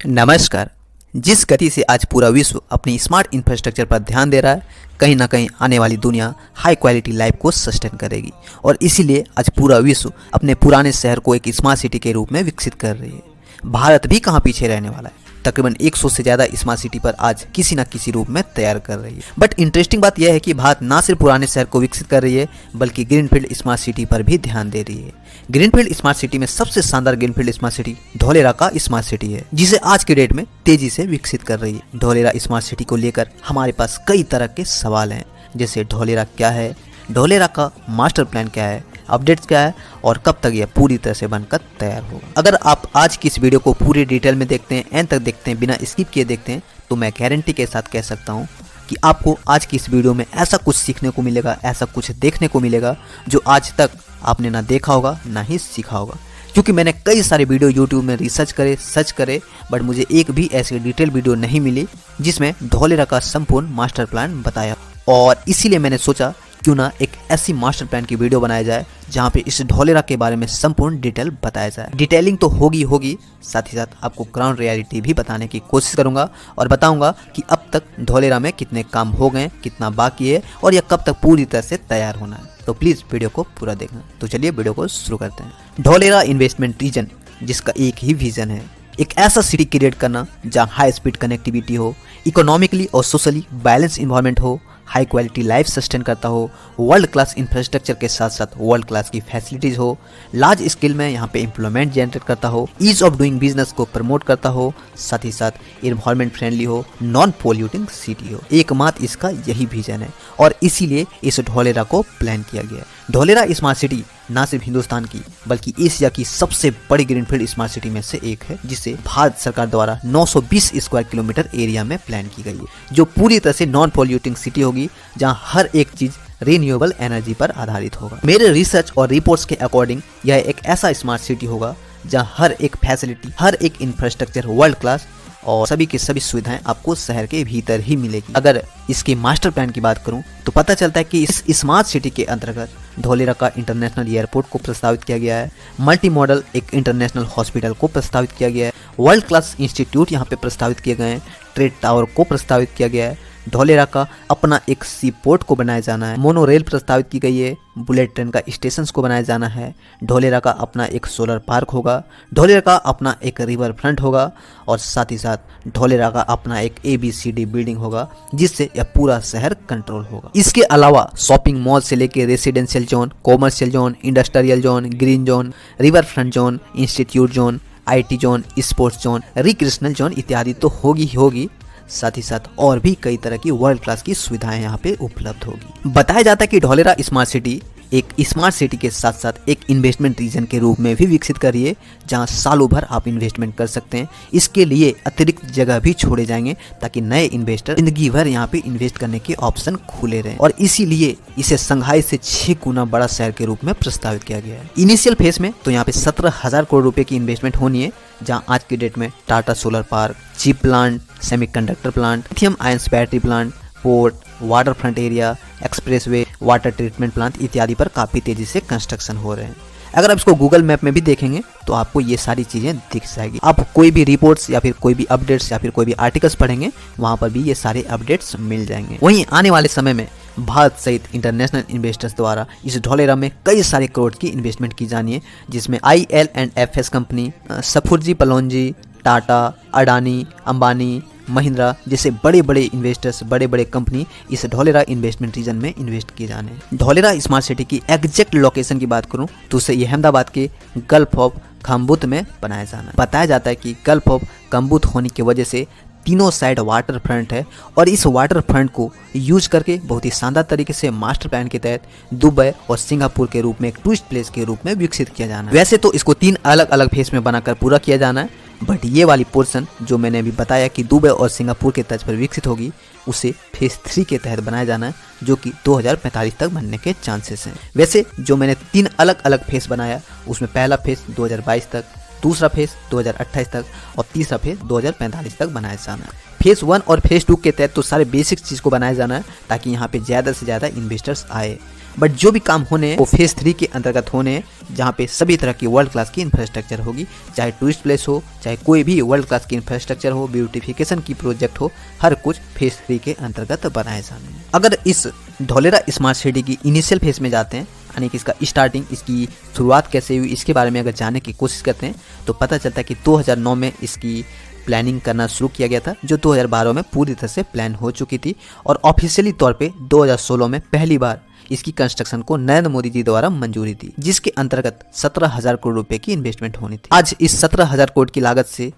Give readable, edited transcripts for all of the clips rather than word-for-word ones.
नमस्कार। जिस गति से आज पूरा विश्व अपनी स्मार्ट इंफ्रास्ट्रक्चर पर ध्यान दे रहा है, कहीं ना कहीं आने वाली दुनिया हाई क्वालिटी लाइफ को सस्टेन करेगी और इसीलिए आज पूरा विश्व अपने पुराने शहर को एक स्मार्ट सिटी के रूप में विकसित कर रही है। भारत भी कहाँ पीछे रहने वाला है। तकरीबन 100 से ज़्यादा स्मार्ट सिटी पर आज किसी न किसी रूप में तैयार कर रही है। बट इंटरेस्टिंग बात यह है कि भारत ना सिर्फ पुराने शहर को विकसित कर रही है बल्कि ग्रीनफील्ड स्मार्ट सिटी पर भी ध्यान दे रही है। ग्रीनफील्ड स्मार्ट सिटी में सबसे शानदार ग्रीनफील्ड स्मार्ट सिटी धौलेरा का स्मार्ट सिटी है, जिसे आज के डेट में तेजी से विकसित कर रही है। धौलेरा स्मार्ट सिटी को लेकर हमारे पास कई तरह के सवाल हैं, जैसे धौलेरा क्या है, धौलेरा का मास्टर प्लान क्या है, अपडेट्स क्या है और कब तक यह पूरी तरह से बनकर तैयार होगा। अगर आप आज की इस वीडियो को पूरी डिटेल में देखते हैं, एंड तक देखते हैं, बिना स्किप किए देखते हैं, तो मैं गारंटी के साथ कह सकता हूँ कि आपको आज की इस वीडियो में ऐसा कुछ सीखने को मिलेगा, ऐसा कुछ देखने को मिलेगा जो आज तक आपने ना देखा होगा ना ही सीखा होगा। क्योंकि मैंने कई सारे वीडियो यूट्यूब में रिसर्च करे, सर्च करे, बट मुझे एक भी ऐसी डिटेल वीडियो नहीं मिली जिसमें धौलेरा का संपूर्ण मास्टर प्लान बताया। और इसीलिए मैंने सोचा क्यों ना एक ऐसी मास्टर प्लान की वीडियो बनाया जाए जहां पे इस धौलेरा के बारे में संपूर्ण डिटेल बताया जाए। डिटेलिंग तो होगी, साथ ही साथ आपको ग्राउंड रियलिटी भी बताने की कोशिश करूंगा और बताऊंगा कि अब तक धौलेरा में कितने काम हो गए, कितना बाकी है और यह कब तक पूरी तरह से तैयार होना है। तो प्लीज वीडियो को पूरा देखना। तो चलिए वीडियो को शुरू करते हैं। धौलेरा इन्वेस्टमेंट रीजन, जिसका एक ही विजन है, एक ऐसा सिटी क्रिएट करना जहां हाई स्पीड कनेक्टिविटी हो, इकोनॉमिकली और सोशली बैलेंस इन्वायरमेंट हो, हाई क्वालिटी लाइफ सस्टेन करता हो, वर्ल्ड क्लास इंफ्रास्ट्रक्चर के साथ साथ वर्ल्ड क्लास की फैसिलिटीज हो, लार्ज स्केल में यहाँ पे एम्प्लॉयमेंट जनरेट करता हो, ईज ऑफ डूइंग बिजनेस को प्रमोट करता हो, साथ ही साथ इन्वायरमेंट फ्रेंडली हो, नॉन पोल्यूटिंग सिटी हो। एकमात्र इसका यही विजन है और इसीलिए इस धौलेरा को प्लान किया गया है। धौलेरा स्मार्ट सिटी ना सिर्फ हिंदुस्तान की बल्कि एशिया की सबसे बड़ी ग्रीनफील्ड स्मार्ट सिटी में से एक है, जिसे भारत सरकार द्वारा 920 स्क्वायर किलोमीटर एरिया में प्लान की गई है, जो पूरी तरह से नॉन पोल्यूटिंग सिटी होगी, जहां हर एक चीज रिन्यूएबल एनर्जी पर आधारित होगा। मेरे रिसर्च और रिपोर्ट्स के अकॉर्डिंग यह एक ऐसा स्मार्ट सिटी होगा जहां हर एक फैसिलिटी, हर एक इंफ्रास्ट्रक्चर वर्ल्ड क्लास और सभी की सभी सुविधाएं आपको शहर के भीतर ही मिलेगी। अगर इसके मास्टर प्लान की बात करूं तो पता चलता है कि इस स्मार्ट सिटी के अंतर्गत धौलेरा का इंटरनेशनल एयरपोर्ट को प्रस्तावित किया गया है, मल्टी मॉडल एक इंटरनेशनल हॉस्पिटल को प्रस्तावित किया गया है, वर्ल्ड क्लास इंस्टीट्यूट यहाँ पे प्रस्तावित किए गए हैं, ट्रेड टावर को प्रस्तावित किया गया है, धौलेरा का अपना एक सी पोर्ट को बनाया जाना है, मोनो रेल प्रस्तावित की गई है, बुलेट ट्रेन का स्टेशन को बनाया जाना है, धौलेरा का अपना एक सोलर पार्क होगा, धौलेरा का अपना एक रिवर फ्रंट होगा और साथ ही साथ धौलेरा का अपना एक ABCD बिल्डिंग होगा, जिससे यह पूरा शहर कंट्रोल होगा। इसके अलावा शॉपिंग मॉल से लेकर residential zone, commercial zone, industrial zone, green zone, river front zone, institute zone, IT zone, sports zone, recreational zone इत्यादि तो होगी ही होगी। साथ ही साथ और भी कई तरह की वर्ल्ड क्लास की सुविधाएं यहाँ पे उपलब्ध होगी। बताया जाता है कि धौलेरा स्मार्ट सिटी एक स्मार्ट सिटी के साथ साथ एक इन्वेस्टमेंट रीजन के रूप में भी विकसित कर रही है, जहां सालों भर आप इन्वेस्टमेंट कर सकते हैं। इसके लिए अतिरिक्त जगह भी छोड़े जाएंगे ताकि नए इन्वेस्टर जिंदगी भर यहाँ पे इन्वेस्ट करने के ऑप्शन खुले रहें और इसीलिए इसे संघाई से 6 गुना बड़ा शहर के रूप में प्रस्तावित किया गया है। इनिशियल फेज में तो यहाँ पे 17,000 करोड़ रुपए की इन्वेस्टमेंट होनी है, जहां आज की डेट में Tata solar park, chip plant, semiconductor plant, lithium ions battery plant, port, water front area, expressway, water treatment plant इत्यादि पर काफी तेजी से कंस्ट्रक्शन हो रहे हैं। अगर आप इसको गूगल मैप में भी देखेंगे तो आपको ये सारी चीजें दिख जाएगी। आप कोई भी रिपोर्ट्स या फिर कोई भी अपडेट्स या फिर कोई भी आर्टिकल्स पढ़ेंगे, वहां पर भी ये सारे अपडेट्स मिल जाएंगे। वहीं आने वाले समय में भारत सहित इंटरनेशनल इन्वेस्टर्स द्वारा इस धौलेरा में कई सारे करोड़ की इन्वेस्टमेंट की जानी है, जिसमें IL&FS कंपनी, सफुर्जी पलोंजी, टाटा, अडानी, अंबानी, महिंद्रा जैसे बड़े बड़े इन्वेस्टर्स, बड़े बड़े कंपनी इस धौलेरा इन्वेस्टमेंट रीजन में इन्वेस्ट किए जाने हैं। धौलेरा स्मार्ट सिटी की एग्जैक्ट लोकेशन की बात करूं तो उसे अहमदाबाद के गल्फ ऑफ खम्बुत में बनाया जाना है। बताया जाता है कि गल्फ ऑफ खम्बुत होने की वजह से तीनों साइड वाटर फ्रंट है और इस वाटर फ्रंट को यूज करके बहुत ही शानदार तरीके से मास्टर प्लान के तहत दुबई और सिंगापुर के रूप में एक टूरिस्ट प्लेस के रूप में विकसित किया जाना है। वैसे तो इसको 3 अलग अलग फेज में बनाकर पूरा किया जाना है, बट ये वाली पोर्शन जो मैंने अभी बताया कि दुबई और सिंगापुर के तर्ज पर विकसित होगी, उसे फेज 3 के तहत बनाया जाना है, जो कि 2045 तक बनने के चांसेस हैं। वैसे जो मैंने 3 अलग अलग फेज बनाया, उसमें पहला फेज 2022 तक, दूसरा फेज 2028 तक और तीसरा फेज 2045 तक बनाया जाना है। फेज 1 और फेज 2 के तहत तो सारे बेसिक चीज को बनाया जाना है ताकि यहाँ पे ज्यादा से ज्यादा इन्वेस्टर्स आए बट जो भी काम होने वो फेज 3 के अंतर्गत होने, जहाँ पे सभी तरह की वर्ल्ड क्लास की इंफ्रास्ट्रक्चर होगी, चाहे टूरिस्ट प्लेस हो, चाहे कोई भी वर्ल्ड क्लास की इंफ्रास्ट्रक्चर हो, ब्यूटिफिकेशन की प्रोजेक्ट हो, हर कुछ फेज 3 के अंतर्गत बनाए जाने हैं। अगर इस धौलेरा स्मार्ट सिटी की इनिशियल फेज में जाते हैं, यानी कि इसका स्टार्टिंग, इसकी शुरुआत कैसे हुई, इसके बारे में अगर जानने की कोशिश करते हैं तो पता चलता है कि 2009 में इसकी प्लानिंग करना शुरू किया गया था, जो 2012 में पूरी तरह से प्लान हो चुकी थी और ऑफिशियली तौर पे 2016 में पहली बार इसकी कंस्ट्रक्शन को नरेंद्र मोदी जी द्वारा मंजूरी दी, जिसके अंतर्गत 17,000 करोड़ रुपए की इन्वेस्टमेंट होनी थी। आज इस 17,000 करोड़ की लागत से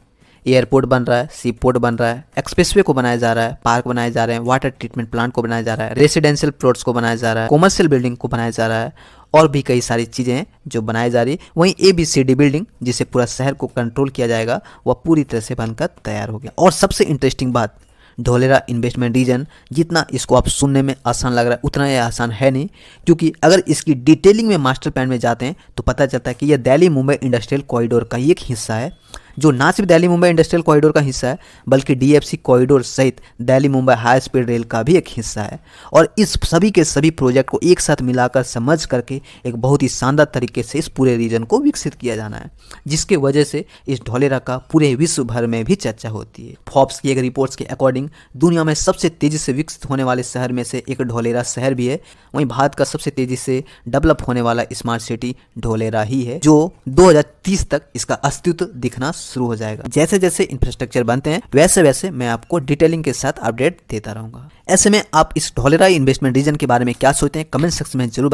एयरपोर्ट बन रहा है, सी पोर्ट बन रहा है, एक्सप्रेसवे को बनाया जा रहा है, पार्क बनाए जा रहे हैं, वाटर ट्रीटमेंट प्लांट को बनाया जा रहा है, रेसिडेंशियल प्लॉट्स को बनाया जा रहा है, कॉमर्शियल बिल्डिंग को बनाया जा रहा है और भी कई सारी चीजें हैं जो बनाई जा रही है। वहीं ABCD बिल्डिंग, जिसे पूरा शहर को कंट्रोल किया जाएगा, वह पूरी तरह से बनकर तैयार हो गया। और सबसे इंटरेस्टिंग बात, धौलेरा इन्वेस्टमेंट रीजन, जितना इसको आप सुनने में आसान लग रहा है उतना यह आसान है नहीं, क्योंकि अगर इसकी डिटेलिंग में मास्टर प्लान में जाते हैं तो पता चलता है कि यह दिल्ली मुंबई इंडस्ट्रियल कॉरिडोर का ही एक हिस्सा है, जो ना सिर्फ दिल्ली मुंबई इंडस्ट्रियल कॉरिडोर का हिस्सा है बल्कि DFC कॉरिडोर सहित Delhi Mumbai high speed rail का भी एक हिस्सा है। और इस सभी के सभी प्रोजेक्ट को एक साथ मिलाकर समझ करके एक बहुत ही शानदार तरीके से इस पूरे रीजन को विकसित किया जाना है, जिसके वजह से इस धौलेरा का पूरे विश्व भर में भी चर्चा होती है। फोर्ब्स की एक रिपोर्ट्स के अकॉर्डिंग दुनिया में सबसे तेजी से विकसित होने वाले शहर में से एक धौलेरा शहर भी है। वहीं भारत का सबसे तेजी से डेवलप होने वाला स्मार्ट सिटी धौलेरा ही है, जो 2030 तक इसका अस्तित्व दिखना शुरू हो जाएगा। जैसे जैसे इंफ्रास्ट्रक्चर बनते हैं वैसे वैसे मैं आपको डिटेलिंग के साथ अपडेट देता रहूंगा। ऐसे में आप इस धौलेरा इन्वेस्टमेंट रीजन के बारे में क्या सोचते हैं, कमेंट सेक्शन में जरूर